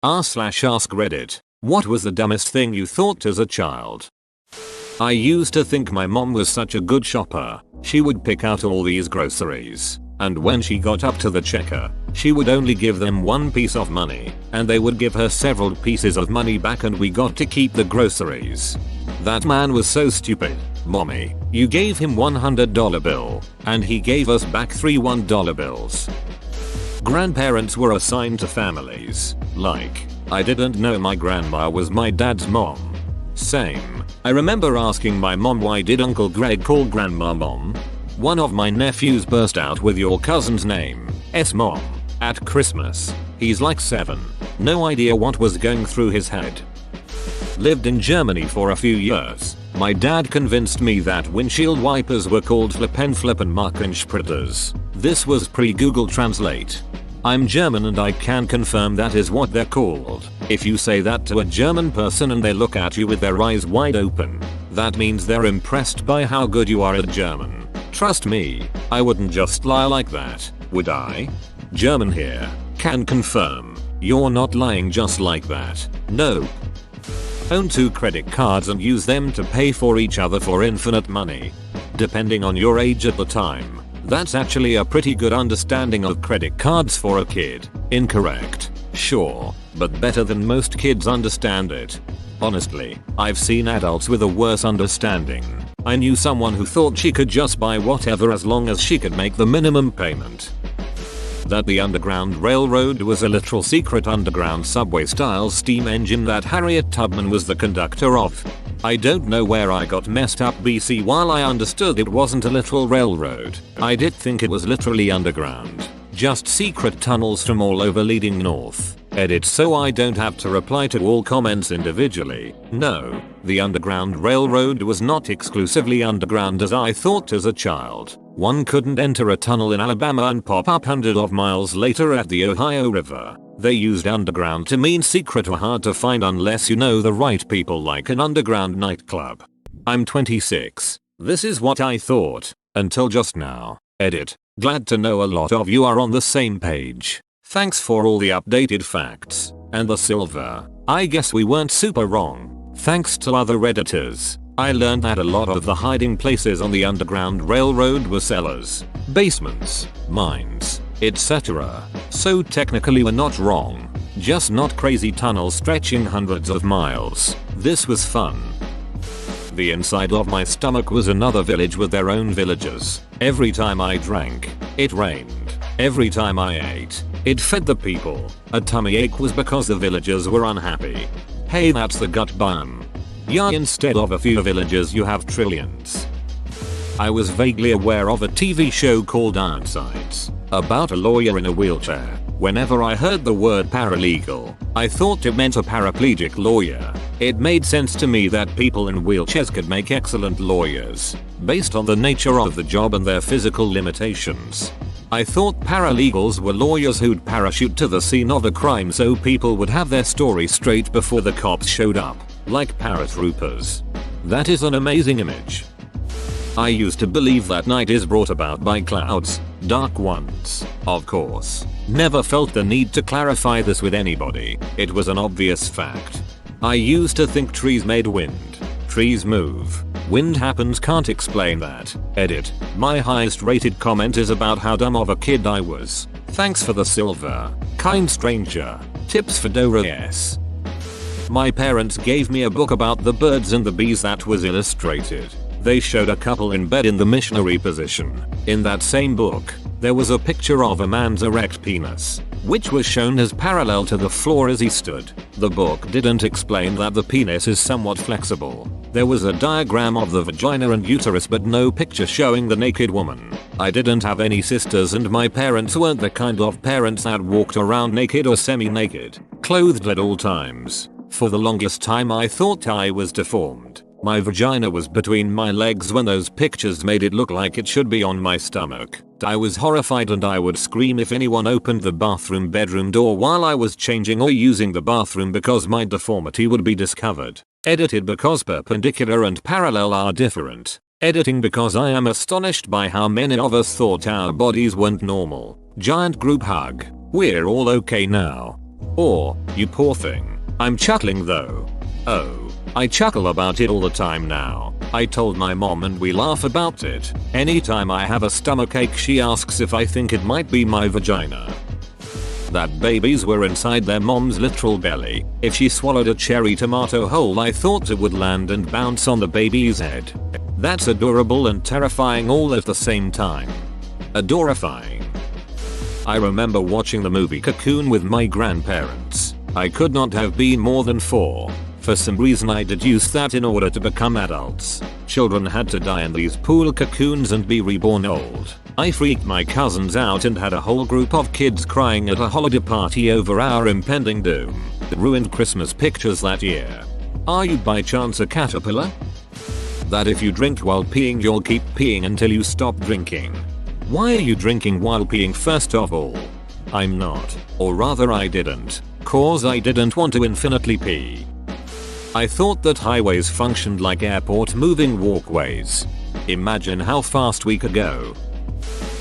r/ask Reddit. What was the dumbest thing you thought as a child? I used to think my mom was such a good shopper. She would pick out all these groceries, and when she got up to the checker, she would only give them one piece of money, and they would give her several pieces of money back and we got to keep the groceries. That man was so stupid. Mommy, you gave him $100 bill, and he gave us back 3 $1 bills. Grandparents were assigned to families. Like, I didn't know my grandma was my dad's mom. Same. I remember asking my mom, why did Uncle Greg call grandma mom? One of my nephews burst out with your cousin's name, mom, at Christmas. He's like 7. No idea what was going through his head. Lived in Germany for a few years. My dad convinced me that windshield wipers were called Flippenspritters. This was pre-Google Translate. I'm German and I can confirm that is what they're called. If you say that to a German person and they look at you with their eyes wide open, that means they're impressed by how good you are at German. Trust me, I wouldn't just lie like that, would I? German here, can confirm. You're not lying just like that. No. Own 2 credit cards and use them to pay for each other for infinite money. Depending on your age at the time, that's actually a pretty good understanding of credit cards for a kid. Incorrect, sure, but better than most kids understand it. Honestly, I've seen adults with a worse understanding. I knew someone who thought she could just buy whatever as long as she could make the minimum payment. That the Underground Railroad was a literal secret underground subway style steam engine that Harriet Tubman was the conductor of. I don't know where I got messed up BC. While I understood it wasn't a literal railroad, I did think it was literally underground. Just secret tunnels from all over leading north. Edit so I don't have to reply to all comments individually. No, the Underground Railroad was not exclusively underground as I thought as a child. One couldn't enter a tunnel in Alabama and pop up hundreds of miles later at the Ohio River. They used underground to mean secret or hard to find unless you know the right people, like an underground nightclub. I'm 26. This is what I thought. Until just now. Edit. Glad to know a lot of you are on the same page. Thanks for all the updated facts. And the silver. I guess we weren't super wrong. Thanks to other Redditors, I learned that a lot of the hiding places on the Underground Railroad were cellars, basements, mines, etc. So technically we're not wrong. Just not crazy tunnels stretching hundreds of miles. This was fun. The inside of my stomach was another village with their own villagers. Every time I drank, it rained. Every time I ate, it fed the people. A tummy ache was because the villagers were unhappy. Hey, that's the gut bun. Yeah, instead of a few villagers you have trillions. I was vaguely aware of a TV show called Ironsides, about a lawyer in a wheelchair. Whenever I heard the word paralegal, I thought it meant a paraplegic lawyer. It made sense to me that people in wheelchairs could make excellent lawyers, based on the nature of the job and their physical limitations. I thought paralegals were lawyers who'd parachute to the scene of a crime so people would have their story straight before the cops showed up, like paratroopers. That is an amazing image. I used to believe that night is brought about by clouds, dark ones, of course. Never felt the need to clarify this with anybody. It was an obvious fact. I used to think trees made wind. Trees move. Wind happens, can't explain that. Edit. My highest rated comment is about how dumb of a kid I was. Thanks for the silver. Kind stranger. Tips for Dora S. My parents gave me a book about the birds and the bees that was illustrated. They showed a couple in bed in the missionary position. In that same book, there was a picture of a man's erect penis, which was shown as parallel to the floor as he stood. The book didn't explain that the penis is somewhat flexible. There was a diagram of the vagina and uterus but no picture showing the naked woman. I didn't have any sisters and my parents weren't the kind of parents that walked around naked or semi-naked, clothed at all times. For the longest time I thought I was deformed. My vagina was between my legs when those pictures made it look like it should be on my stomach. I was horrified and I would scream if anyone opened the bedroom door while I was changing or using the bathroom because my deformity would be discovered. Edited because perpendicular and parallel are different. Editing because I am astonished by how many of us thought our bodies weren't normal. Giant group hug. We're all okay now. Or, you poor thing. I'm chuckling though. Oh, I chuckle about it all the time now. I told my mom and we laugh about it. Anytime I have a stomachache she asks if I think it might be my vagina. That babies were inside their mom's literal belly. If she swallowed a cherry tomato whole I thought it would land and bounce on the baby's head. That's adorable and terrifying all at the same time. Adorifying. I remember watching the movie Cocoon with my grandparents. I could not have been more than 4. For some reason I deduced that in order to become adults, children had to die in these pool cocoons and be reborn old. I freaked my cousins out and had a whole group of kids crying at a holiday party over our impending doom. Ruined Christmas pictures that year. Are you by chance a caterpillar? That if you drink while peeing you'll keep peeing until you stop drinking. Why are you drinking while peeing first of all? I'm not. Or rather I didn't. Cause I didn't want to infinitely pee. I thought that highways functioned like airport moving walkways. Imagine how fast we could go.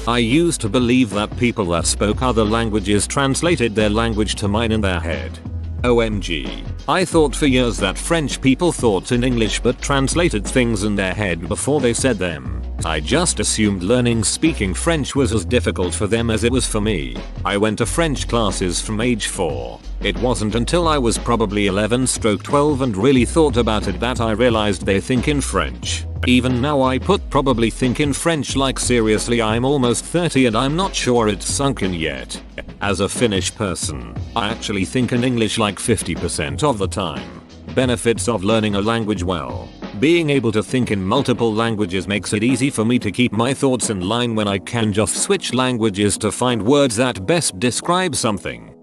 I used to believe that people that spoke other languages translated their language to mine in their head. OMG. I thought for years that French people thought in English but translated things in their head before they said them. I just assumed learning speaking French was as difficult for them as it was for me. I went to French classes from age 4. It wasn't until I was probably 11/12 and really thought about it that I realized they think in French. Even now I probably think in French like seriously I'm almost 30 and I'm not sure it's sunk in yet. As a Finnish person, I actually think in English like 50% of the time. Benefits of learning a language well. Being able to think in multiple languages makes it easy for me to keep my thoughts in line when I can just switch languages to find words that best describe something.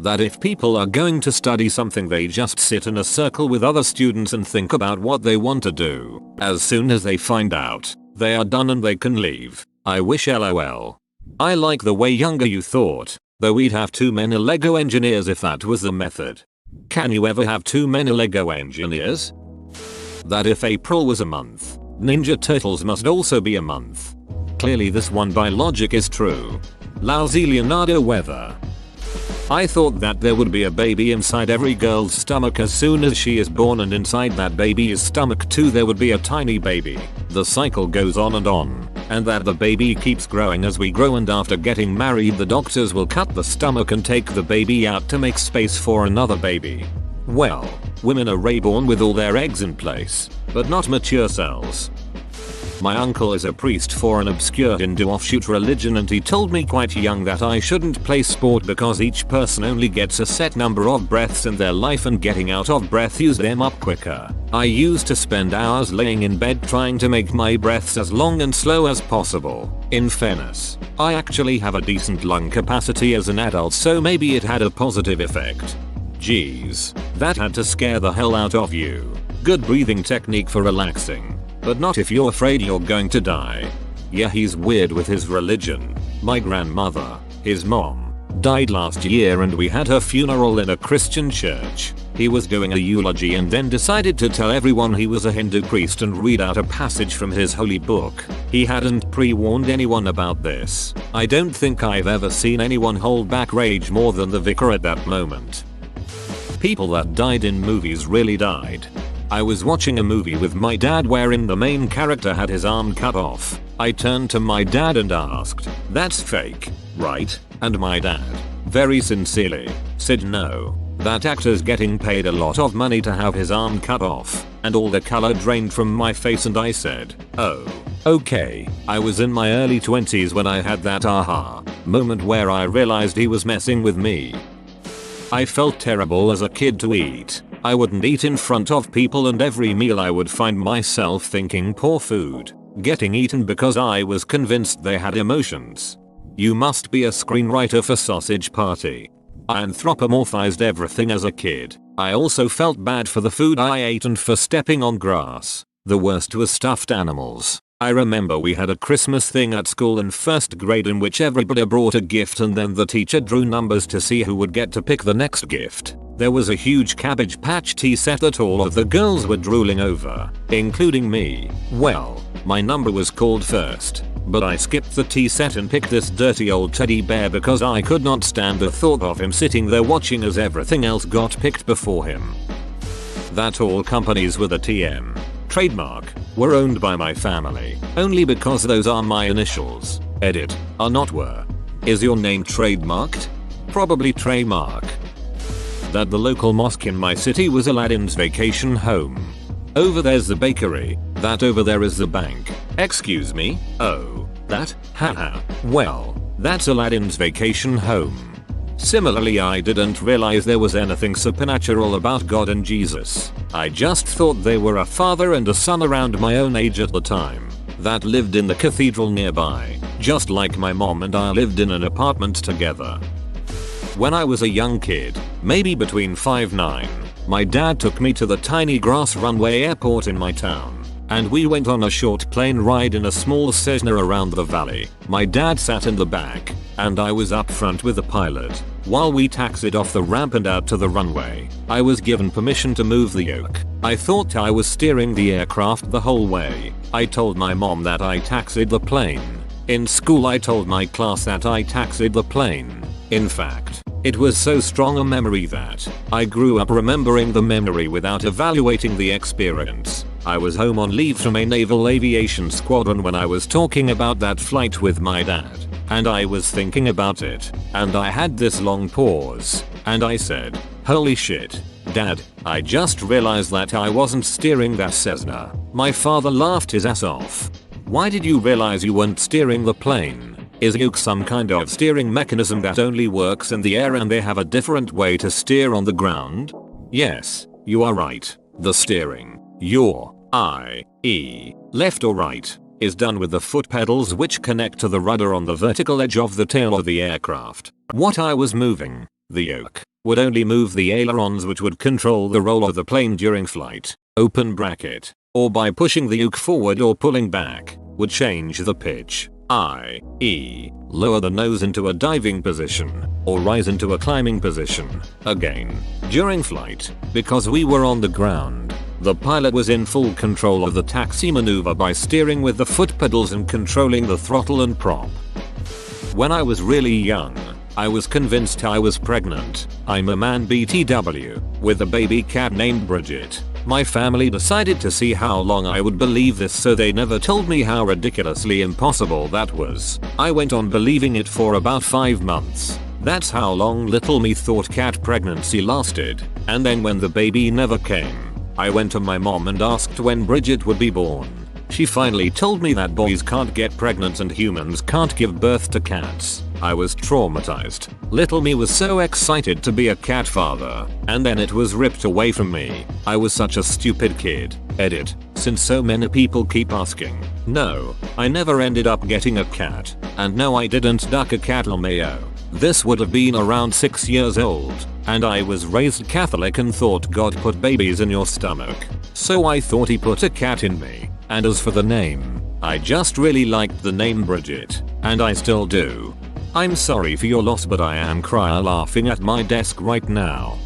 That if people are going to study something they just sit in a circle with other students and think about what they want to do. As soon as they find out, they are done and they can leave. I wish LOL. I like the way younger you thought, though we'd have too many Lego engineers if that was the method. Can you ever have too many Lego engineers? That if April was a month, Ninja Turtles must also be a month. Clearly this one by logic is true. Lousy Leonardo weather. I thought that there would be a baby inside every girl's stomach as soon as she is born and inside that baby's stomach too there would be a tiny baby. The cycle goes on, and that the baby keeps growing as we grow and after getting married the doctors will cut the stomach and take the baby out to make space for another baby. Well, women are reborn with all their eggs in place, but not mature cells. My uncle is a priest for an obscure Hindu offshoot religion and he told me quite young that I shouldn't play sport because each person only gets a set number of breaths in their life and getting out of breath uses them up quicker. I used to spend hours laying in bed trying to make my breaths as long and slow as possible. In fairness, I actually have a decent lung capacity as an adult so maybe it had a positive effect. Jeez, that had to scare the hell out of you. Good breathing technique for relaxing. But not if you're afraid you're going to die. Yeah, he's weird with his religion. My grandmother, his mom, died last year and we had her funeral in a Christian church. He was doing a eulogy and then decided to tell everyone he was a Hindu priest and read out a passage from his holy book. He hadn't pre-warned anyone about this. I don't think I've ever seen anyone hold back rage more than the vicar at that moment. People that died in movies really died. I was watching a movie with my dad wherein the main character had his arm cut off. I turned to my dad and asked, "That's fake, right?" And my dad, very sincerely, said no. That actor's getting paid a lot of money to have his arm cut off. And all the color drained from my face and I said, "Oh, okay." I was in my early 20s when I had that aha moment where I realized he was messing with me. I felt terrible as a kid to eat. I wouldn't eat in front of people and every meal I would find myself thinking poor food, getting eaten because I was convinced they had emotions. You must be a screenwriter for Sausage Party. I anthropomorphized everything as a kid. I also felt bad for the food I ate and for stepping on grass. The worst was stuffed animals. I remember we had a Christmas thing at school in first grade in which everybody brought a gift and then the teacher drew numbers to see who would get to pick the next gift. There was a huge Cabbage Patch tea set that all of the girls were drooling over, including me. Well, my number was called first. But I skipped the tea set and picked this dirty old teddy bear because I could not stand the thought of him sitting there watching as everything else got picked before him. That all companies with a TM trademark were owned by my family only because those are my initials. Edit. Are not were. Is your name trademarked? Probably trademark. That the local mosque in my city was Aladdin's vacation home. Over there's the bakery. That over there is the bank. Excuse me? Oh, that? Haha. Well, that's Aladdin's vacation home. Similarly, I didn't realize there was anything supernatural about God and Jesus. I just thought they were a father and a son around my own age at the time that lived in the cathedral nearby, just like my mom and I lived in an apartment together. When I was a young kid, maybe between 5-9, my dad took me to the tiny grass runway airport in my town. And we went on a short plane ride in a small Cessna around the valley. My dad sat in the back, and I was up front with the pilot. While we taxied off the ramp and out to the runway, I was given permission to move the yoke. I thought I was steering the aircraft the whole way. I told my mom that I taxied the plane. In school I told my class that I taxied the plane. In fact, it was so strong a memory that I grew up remembering the memory without evaluating the experience. I was home on leave from a naval aviation squadron when I was talking about that flight with my dad. And I was thinking about it. And I had this long pause. And I said, "Holy shit, Dad, I just realized that I wasn't steering that Cessna." My father laughed his ass off. "Why did you realize you weren't steering the plane? Is yoke some kind of steering mechanism that only works in the air and they have a different way to steer on the ground?" "Yes, you are right. The steering, your i.e. left or right, is done with the foot pedals which connect to the rudder on the vertical edge of the tail of the aircraft. What I was moving, the yoke, would only move the ailerons which would control the roll of the plane during flight, open bracket, or by pushing the yoke forward or pulling back, would change the pitch, i.e. lower the nose into a diving position, or rise into a climbing position, again, during flight. Because we were on the ground, the pilot was in full control of the taxi maneuver by steering with the foot pedals and controlling the throttle and prop. When I was really young, I was convinced I was pregnant. I'm a man BTW, with a baby cat named Bridget. My family decided to see how long I would believe this, so they never told me how ridiculously impossible that was. I went on believing it for about 5 months. That's how long little me thought cat pregnancy lasted. And then when the baby never came, I went to my mom and asked when Bridget would be born. She finally told me that boys can't get pregnant and humans can't give birth to cats. I was traumatized. Little me was so excited to be a cat father, and then it was ripped away from me. I was such a stupid kid. Edit. Since so many people keep asking. No, I never ended up getting a cat. And no, I didn't duck a cat LMAO. This would have been around 6 years old, and I was raised Catholic and thought God put babies in your stomach. So I thought he put a cat in me. And as for the name, I just really liked the name Bridget, and I still do. I'm sorry for your loss, but I am crying laughing at my desk right now.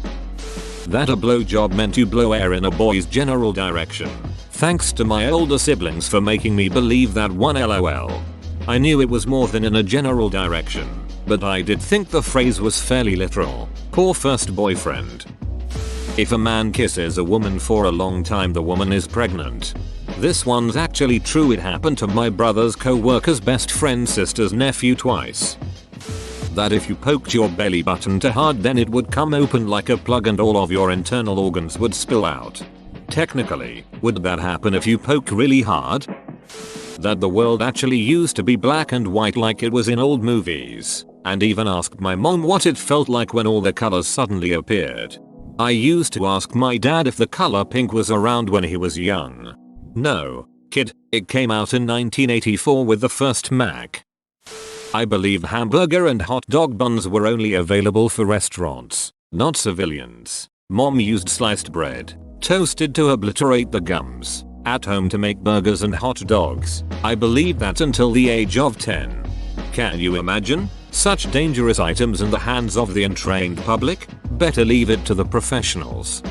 That a blowjob meant to blow air in a boy's general direction. Thanks to my older siblings for making me believe that one, LOL. I knew it was more than in a general direction, but I did think the phrase was fairly literal. Poor first boyfriend. If a man kisses a woman for a long time, the woman is pregnant. This one's actually true. It happened to my brother's co-worker's best friend's sister's nephew twice. That if you poked your belly button too hard, then it would come open like a plug and all of your internal organs would spill out. Technically, would that happen if you poke really hard? That the world actually used to be black and white like it was in old movies, and even asked my mom what it felt like when all the colors suddenly appeared. I used to ask my dad if the color pink was around when he was young. No, kid, it came out in 1984 with the first Mac. I believe hamburger and hot dog buns were only available for restaurants, not civilians. Mom used sliced bread, toasted to obliterate the gums, at home to make burgers and hot dogs. I believed that until the age of 10. Can you imagine? Such dangerous items in the hands of the untrained public? Better leave it to the professionals.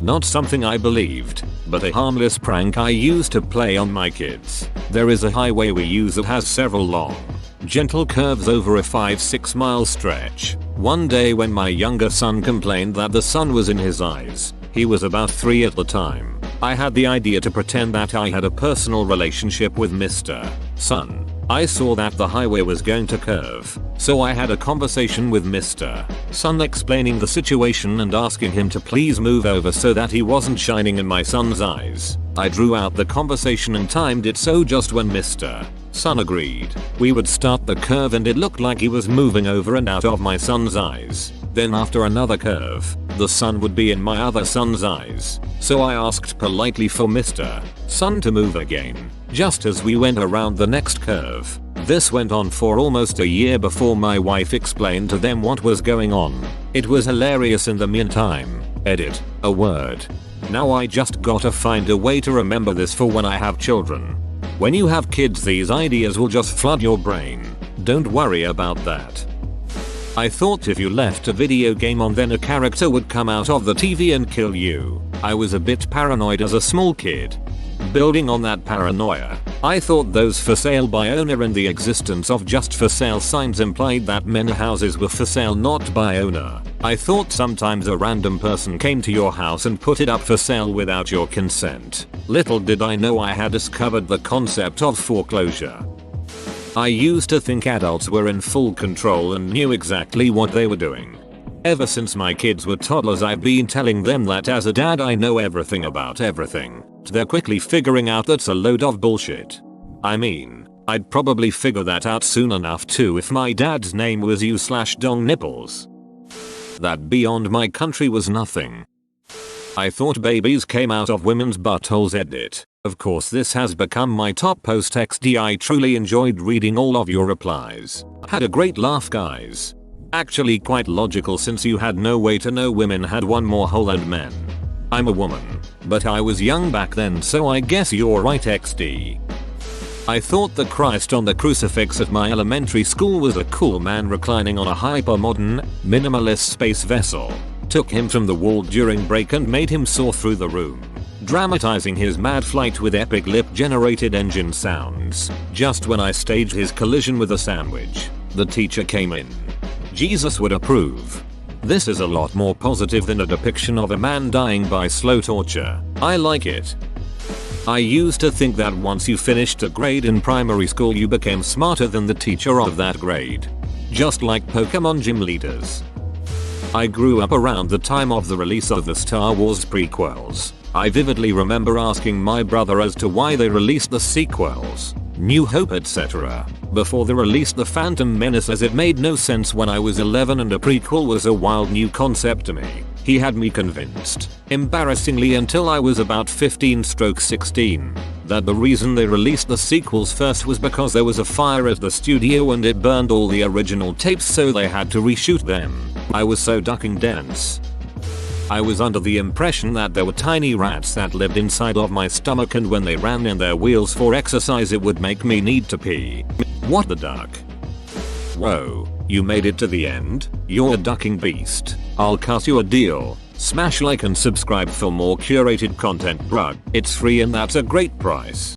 Not something I believed, but a harmless prank I used to play on my kids. There is a highway we use that has several long, gentle curves over a 5-6 mile stretch. One day when my younger son complained that the sun was in his eyes, he was about 3 at the time, I had the idea to pretend that I had a personal relationship with Mr. Sun. I saw that the highway was going to curve, so I had a conversation with Mr. Sun explaining the situation and asking him to please move over so that he wasn't shining in my son's eyes. I drew out the conversation and timed it so just when Mr. Sun agreed, we would start the curve and it looked like he was moving over and out of my son's eyes. Then after another curve, the sun would be in my other son's eyes. So I asked politely for Mr. Sun to move again, just as we went around the next curve. This went on for almost a year before my wife explained to them what was going on. It was hilarious in the meantime. Edit. A word. Now I just gotta find a way to remember this for when I have children. When you have kids, these ideas will just flood your brain. Don't worry about that. I thought if you left a video game on, then a character would come out of the TV and kill you. I was a bit paranoid as a small kid. Building on that paranoia, I thought those for sale by owner and the existence of just for sale signs implied that many houses were for sale not by owner. I thought sometimes a random person came to your house and put it up for sale without your consent. Little did I know I had discovered the concept of foreclosure. I used to think adults were in full control and knew exactly what they were doing. Ever since my kids were toddlers, I've been telling them that as a dad I know everything about everything. They're quickly figuring out that's a load of bullshit. I mean, I'd probably figure that out soon enough too if my dad's name was U/Dong Nipples. That beyond my country was nothing. I thought babies came out of women's buttholes. Edit. Of course this has become my top post XD. I truly enjoyed reading all of your replies. Had a great laugh, guys. Actually quite logical since you had no way to know women had one more hole than men. I'm a woman, but I was young back then, so I guess you're right, XD. I thought the Christ on the crucifix at my elementary school was a cool man reclining on a hyper-modern, minimalist space vessel. Took him from the wall during break and made him soar through the room, dramatizing his mad flight with epic lip-generated engine sounds. Just when I staged his collision with a sandwich, the teacher came in. Jesus would approve. This is a lot more positive than a depiction of a man dying by slow torture. I like it. I used to think that once you finished a grade in primary school you became smarter than the teacher of that grade. Just like Pokemon gym leaders. I grew up around the time of the release of the Star Wars prequels. I vividly remember asking my brother as to why they released the sequels, New Hope, etc., before they released The Phantom Menace, as it made no sense when I was 11 and a prequel was a wild new concept to me. He had me convinced, embarrassingly until I was about 15/16, that the reason they released the sequels first was because there was a fire at the studio and it burned all the original tapes, so they had to reshoot them. I was so ducking dense. I was under the impression that there were tiny rats that lived inside of my stomach, and when they ran in their wheels for exercise it would make me need to pee. What the duck? Whoa, you made it to the end? You're a ducking beast. I'll cut you a deal. Smash like and subscribe for more curated content, bruh. It's free and that's a great price.